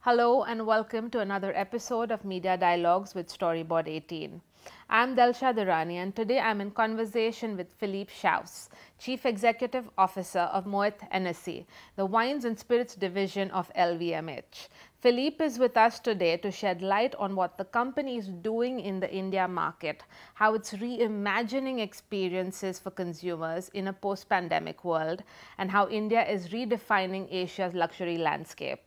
Hello and welcome to another episode of Media Dialogues with Storyboard 18. I'm Delsha Durrani and today I'm in conversation with Philippe Schaus, Chief Executive Officer of Moët Hennessy, the Wines and Spirits division of LVMH. Philippe is with us today to shed light on what the company is doing in the India market, how it's reimagining experiences for consumers in a post-pandemic world, and how India is redefining Asia's luxury landscape.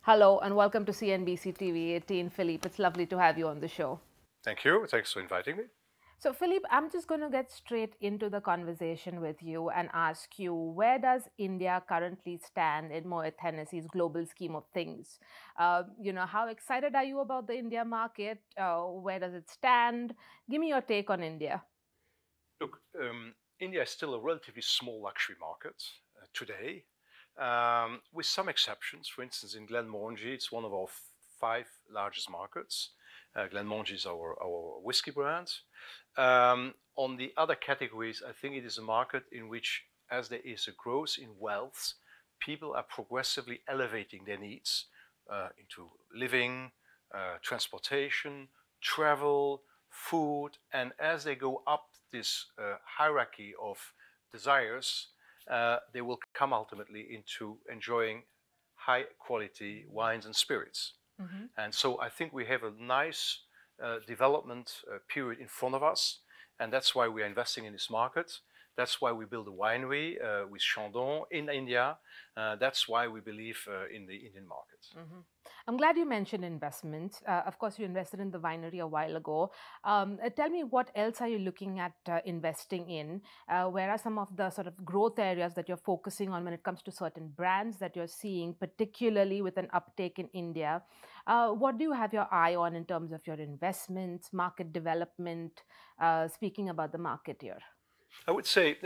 Hello and welcome to CNBC TV18. Philippe, it's lovely to have you on the show. Thank you. Thanks for inviting me. So, Philippe, I'm just going to get straight into the conversation with you and ask you, where does India currently stand in Moët Hennessy's global scheme of things? How excited are you about the India market? Where does it stand? Give me your take on India. Look, India is still a relatively small luxury market today, with some exceptions. For instance, in Glenmorangie, it's one of our five largest markets. Glenmorangie is our whiskey brand. On the other categories, I think it is a market in which, as there is a growth in wealth, people are progressively elevating their needs into living, transportation, travel, food, and as they go up this hierarchy of desires, they will come ultimately into enjoying high quality wines and spirits. Mm-hmm. And so I think we have a nice development period in front of us, and that's why we are investing in this market. That's why we build a winery with Chandon in India. That's why we believe in the Indian market. Mm-hmm. I'm glad you mentioned investments. Of course, you invested in the winery a while ago. Tell me, what else are you looking at investing in? Where are some of the sort of growth areas that you're focusing on when it comes to certain brands that you're seeing, particularly with an uptake in India? What do you have your eye on in terms of your investments, market development, speaking about the market here? I would say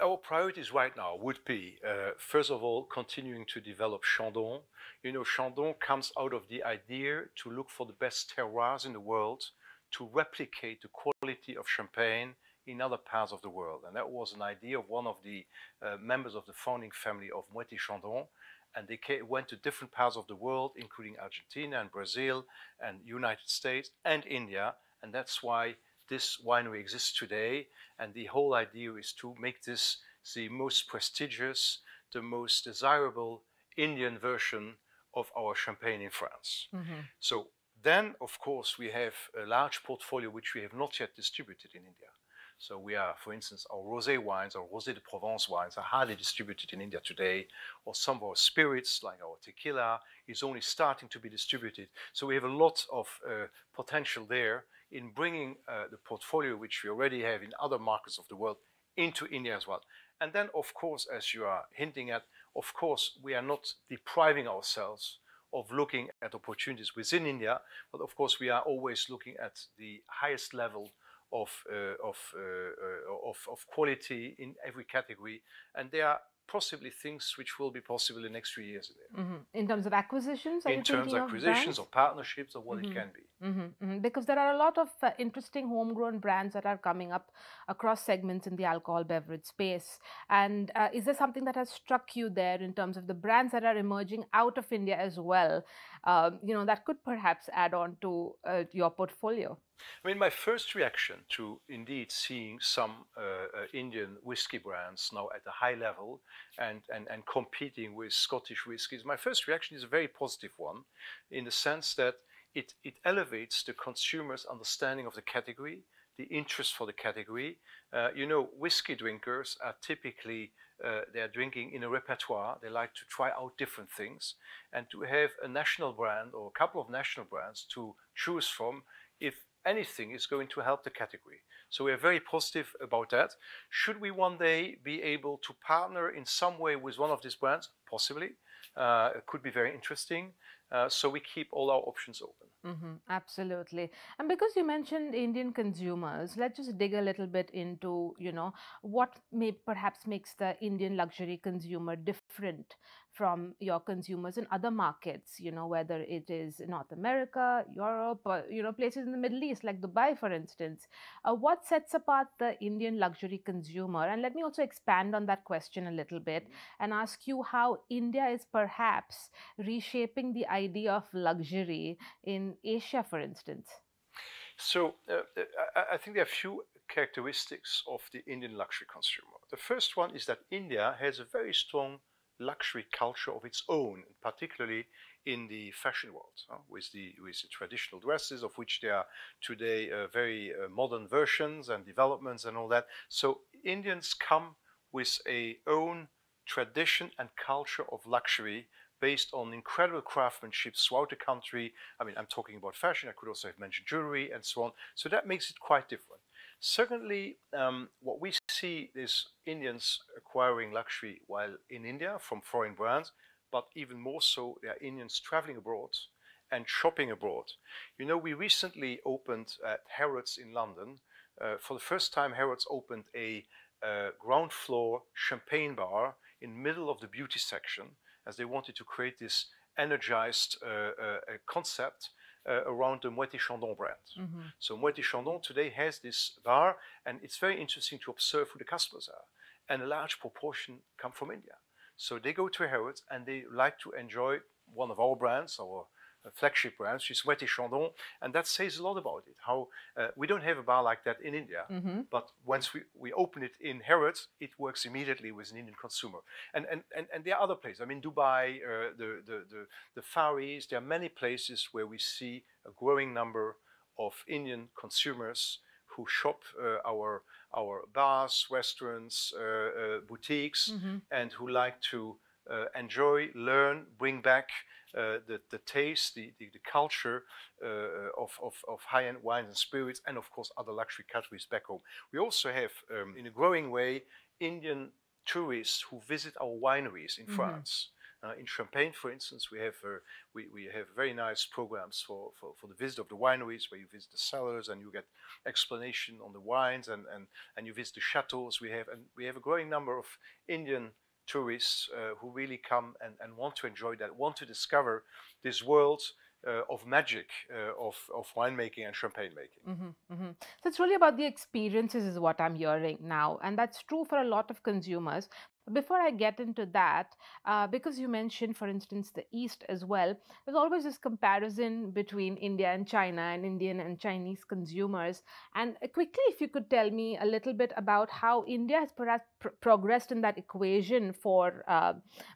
our priorities right now would be, first of all, continuing to develop Chandon. You know, Chandon comes out of the idea to look for the best terroirs in the world, to replicate the quality of champagne in other parts of the world. And that was an idea of one of the members of the founding family of Moët Chandon. And they went to different parts of the world, including Argentina and Brazil and United States and India. And that's why this winery exists today, and the whole idea is to make this the most prestigious, the most desirable Indian version of our champagne in France. Mm-hmm. So then, of course, we have a large portfolio which we have not yet distributed in India. So we are, for instance, our rosé wines, our Rosé de Provence wines are highly distributed in India today, or some of our spirits, like our tequila, is only starting to be distributed. So we have a lot of potential there in bringing the portfolio which we already have in other markets of the world into India as well. And then, of course, as you are hinting at, of course, we are not depriving ourselves of looking at opportunities within India, but of course we are always looking at the highest level of quality in every category, and there are possibly things which will be possible in the next few years. Mm-hmm. In terms of acquisitions? In terms of acquisitions or partnerships or what mm-hmm. it can be. Mm-hmm. Mm-hmm. Because there are a lot of interesting homegrown brands that are coming up across segments in the alcohol beverage space. And is there something that has struck you there in terms of the brands that are emerging out of India as well, that could perhaps add on to your portfolio? I mean, my first reaction to indeed seeing some Indian whiskey brands now at a high level and competing with Scottish whiskies, my first reaction is a very positive one, in the sense that it elevates the consumer's understanding of the category, the interest for the category. Whiskey drinkers are typically, they are drinking in a repertoire. They like to try out different things, and to have a national brand or a couple of national brands to choose from, if anything, is going to help the category. So we are very positive about that. Should we one day be able to partner in some way with one of these brands? Possibly. It could be very interesting. So we keep all our options open. Mm-hmm, absolutely. And because you mentioned Indian consumers, let's just dig a little bit into, what perhaps makes the Indian luxury consumer different from your consumers in other markets, whether it is North America, Europe, or, places in the Middle East, like Dubai, for instance. What sets apart the Indian luxury consumer? And let me also expand on that question a little bit and ask you how India is perhaps reshaping the idea of luxury in Asia, for instance? So I think there are a few characteristics of the Indian luxury consumer. The first one is that India has a very strong luxury culture of its own, particularly in the fashion world, with the traditional dresses, of which there are today very modern versions and developments and all that. So Indians come with a own tradition and culture of luxury based on incredible craftsmanship throughout the country. I mean, I'm talking about fashion. I could also have mentioned jewelry and so on. So that makes it quite different. Secondly, what we see is Indians acquiring luxury while in India from foreign brands, but even more so, there are Indians traveling abroad and shopping abroad. You know, we recently opened at Harrods in London. For the first time, Harrods opened a ground floor champagne bar in the middle of the beauty section, as they wanted to create this energized concept around the Moët Hennessy brand. Mm-hmm. So Moët Hennessy today has this bar, and it's very interesting to observe who the customers are. And a large proportion come from India. So they go to Harrods and they like to enjoy one of our brands, our flagship brands, which is Moët Hennessy, and that says a lot about it. How we don't have a bar like that in India, mm-hmm. but once we open it in Harrods, it works immediately with an Indian consumer. And there are other places. I mean, Dubai, the Far East. There are many places where we see a growing number of Indian consumers who shop our bars, restaurants, boutiques, mm-hmm. and who like to enjoy, learn, bring back the taste, the culture of high-end wines and spirits, and of course other luxury categories back home. We also have, in a growing way, Indian tourists who visit our wineries in mm-hmm. France. In Champagne, for instance, we have very nice programs for the visit of the wineries, where you visit the cellars and you get explanation on the wines, and you visit the chateaus. We have a growing number of Indian tourists who really come and want to enjoy that, want to discover this world of magic of winemaking and champagne making. Mm-hmm, mm-hmm. So it's really about the experiences is what I'm hearing now, and that's true for a lot of consumers. Before I get into that, because you mentioned, for instance, the East as well, there's always this comparison between India and China and Indian and Chinese consumers. And quickly, if you could tell me a little bit about how India has perhaps progressed in that equation for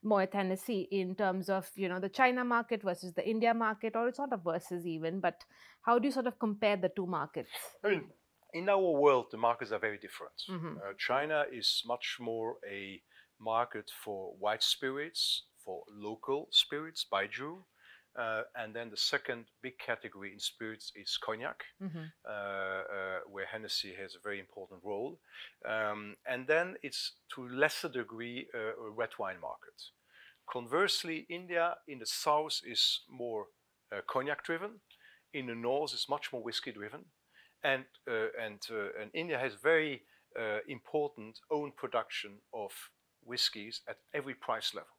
Moët Hennessy in terms of, you know, the China market versus the India market, or it's not a versus even, but how do you sort of compare the two markets? I mean, in our world, the markets are very different. Mm-hmm. China is much more a market for white spirits, for local spirits, baijiu, and then the second big category in spirits is cognac, mm-hmm. Where Hennessy has a very important role, and then it's to a lesser degree a red wine market. Conversely, India in the south is more cognac driven, in the north is much more whiskey driven, and India has very important own production of whiskies at every price level.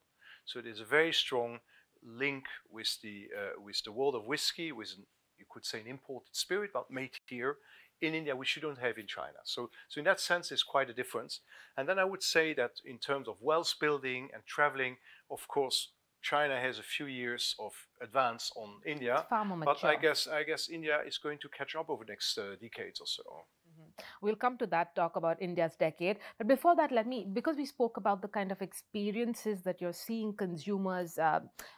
So there's a very strong link with the world of whiskey, with you could say an imported spirit, but made here in India, which you don't have in China. So in that sense, there's quite a difference. And then I would say that in terms of wealth building and traveling, of course, China has a few years of advance on India, but I guess India is going to catch up over the next decades or so. We'll come to that, talk about India's decade. But before that, because we spoke about the kind of experiences that you're seeing consumers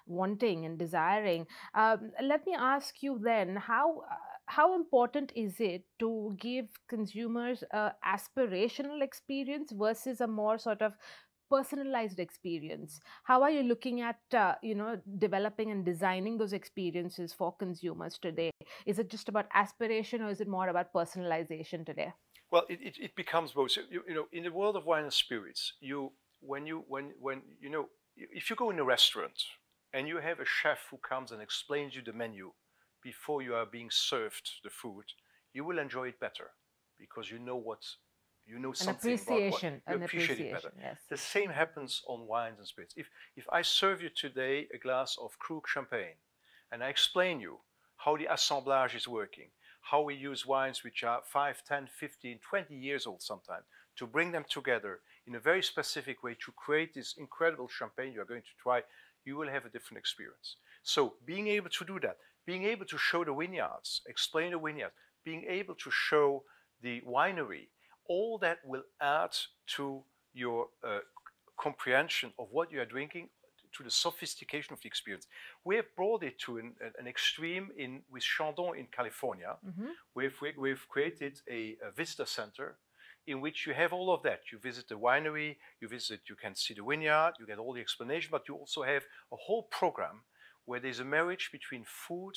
wanting and desiring, let me ask you then, how important is it to give consumers an aspirational experience versus a more sort of personalized experience? How are you looking at, developing and designing those experiences for consumers today? Is it just about aspiration, or is it more about personalization today? Well, it becomes both. In the world of wine and spirits, if you go in a restaurant and you have a chef who comes and explains you the menu before you are being served the food, you will enjoy it better because you know something about what you appreciate it better. Yes. The same happens on wines and spirits. If I serve you today a glass of Krug champagne and I explain you how the assemblage is working, how we use wines which are 5, 10, 15, 20 years old sometimes, to bring them together in a very specific way to create this incredible champagne you are going to try, you will have a different experience. So being able to do that, being able to show the vineyards, explain the vineyards, being able to show the winery, all that will add to your comprehension of what you are drinking, to the sophistication of the experience. We have brought it to an extreme with Chandon in California. We've created a visitor center in which you have all of that. You visit the winery, you can see the vineyard, you get all the explanation, but you also have a whole program where there's a marriage between food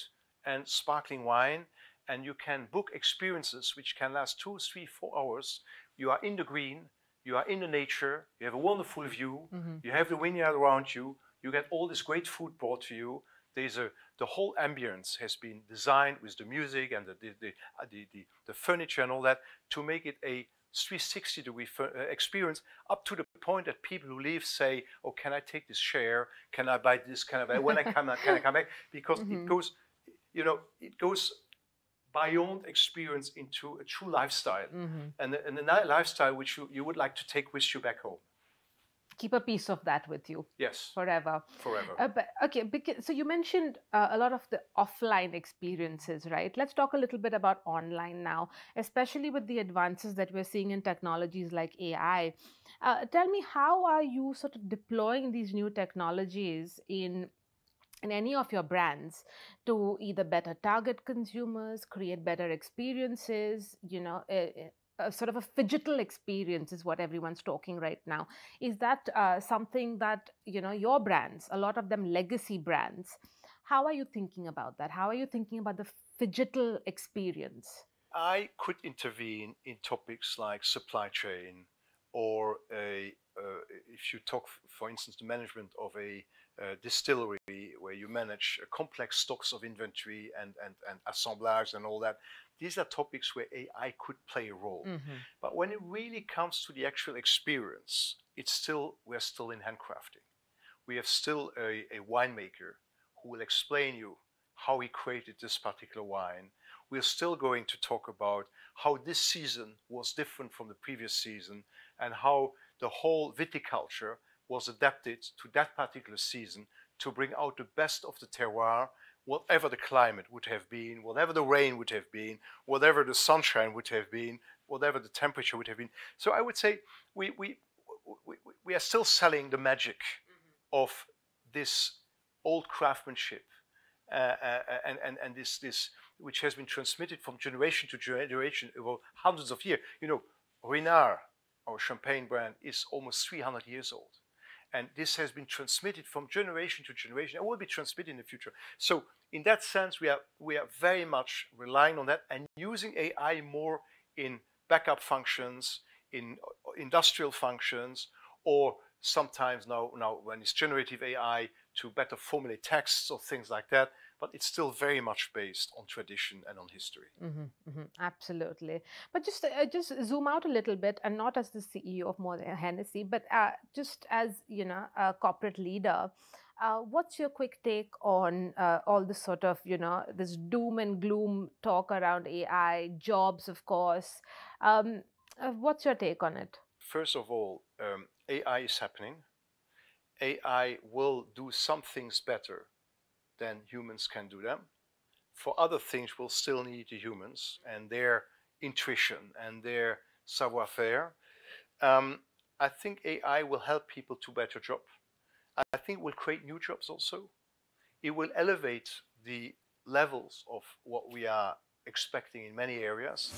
and sparkling wine, and you can book experiences which can last 2, 3, 4 hours. You are in the green, you are in the nature, you have a wonderful view, you have the vineyard around you, you get all this great food brought to you. The whole ambience has been designed with the music and the furniture and all that to make it a 360-degree experience, up to the point that people who leave say, "Oh, can I take this share? Can I buy this? Can I buy when I come? Can I come back?" Because it goes, it goes beyond experience into a true lifestyle, and a lifestyle which you would like to take with you back home. Keep a piece of that with you. Yes. Forever. Forever. So you mentioned a lot of the offline experiences, right? Let's talk a little bit about online now, especially with the advances that we're seeing in technologies like AI. Tell me, how are you sort of deploying these new technologies in any of your brands to either better target consumers, create better experiences, sort of a phygital experience is what everyone's talking right now. Is that something that, your brands, a lot of them legacy brands, how are you thinking about that? How are you thinking about the phygital experience? I could intervene in topics like supply chain, or if you talk, for instance, the management of a distillery where you manage complex stocks of inventory and assemblage and all that. These are topics where AI could play a role. But when it really comes to the actual experience, we're still in handcrafting. We have still a winemaker who will explain you how he created this particular wine. We're still going to talk about how this season was different from the previous season, and how the whole viticulture was adapted to that particular season to bring out the best of the terroir, whatever the climate would have been, whatever the rain would have been, whatever the sunshine would have been, whatever the temperature would have been. So I would say we are still selling the magic of this old craftsmanship, and this which has been transmitted from generation to generation over hundreds of years. Ruinart, our champagne brand, is almost 300 years old. And this has been transmitted from generation to generation and will be transmitted in the future. So in that sense, we are very much relying on that and using AI more in backup functions, in industrial functions, or sometimes now when it's generative AI to better formulate texts or things like that. But it's still very much based on tradition and on history. Absolutely. But just zoom out a little bit, and not as the CEO of Moët Hennessy, but just as, a corporate leader. What's your quick take on all this sort of, this doom and gloom talk around AI, jobs, of course? What's your take on it? First of all, AI is happening. AI will do some things better than humans can do them. For other things, we'll still need the humans and their intuition and their savoir-faire. I think AI will help people to better job. I think it will create new jobs also. It will elevate the levels of what we are expecting in many areas.